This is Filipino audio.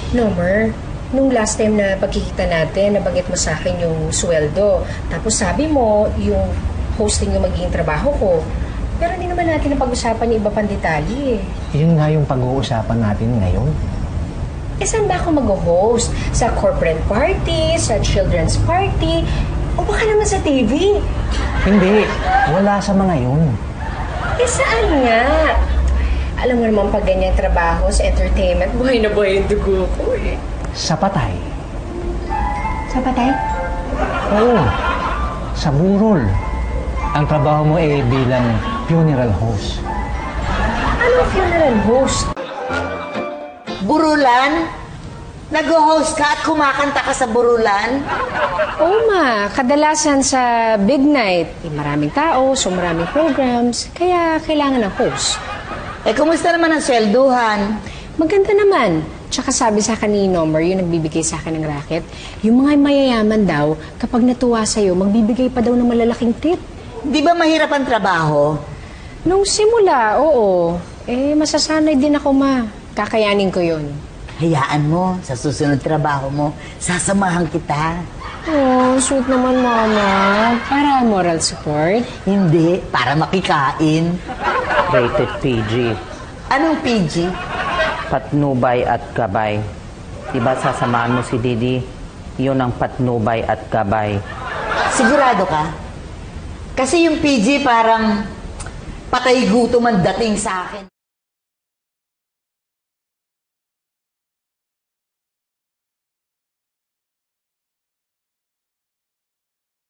Nomer, nung last time na pagkikita natin, nabanggit mo sa akin yung sweldo. Tapos sabi mo, yung hosting yung magiging trabaho ko. Pero hindi naman natin napag-usapan yung iba pang detalye eh. Yun nga yung pag-uusapan natin ngayon. Eh, saan ba ako mag-host? Sa corporate party? Sa children's party? O baka naman sa TV? Hindi, wala sa mga yun. Eh, saan nga? Alam mo naman pag ganyang trabaho sa entertainment, buhay na buhay yung dugo ko eh. Sa patay. Sa patay? Oo, sa burol. Ang trabaho mo ay bilang funeral host. Anong funeral host? Burulan? Nag-host ka at kumakanta ka sa burulan? Oo ma, kadalasan sa big night, maraming tao, so maraming programs, kaya kailangan ng host. Eh, kumusta naman ang swelduhan? Maganda naman. Tsaka sabi sa akin ni Nomer, yung nagbibigay sa akin ng racket, yung mga mayayaman daw, kapag natuwa sa'yo, magbibigay pa daw ng malalaking tip. Di ba mahirap ang trabaho? Nung simula, oo. Eh, masasanay din ako ma. Kakayanin ko yun. Hayaan mo, sa susunod trabaho mo, sasamahan kita. Oh, sweet naman mama. Para moral support. Hindi, para makikain. Rated PG. Anong PG? Patnubay at gabay. Diba sasamahan mo si Didi? Yun ang patnubay at gabay. Sigurado ka? Kasi yung PG parang patay gutom ang dating sa akin.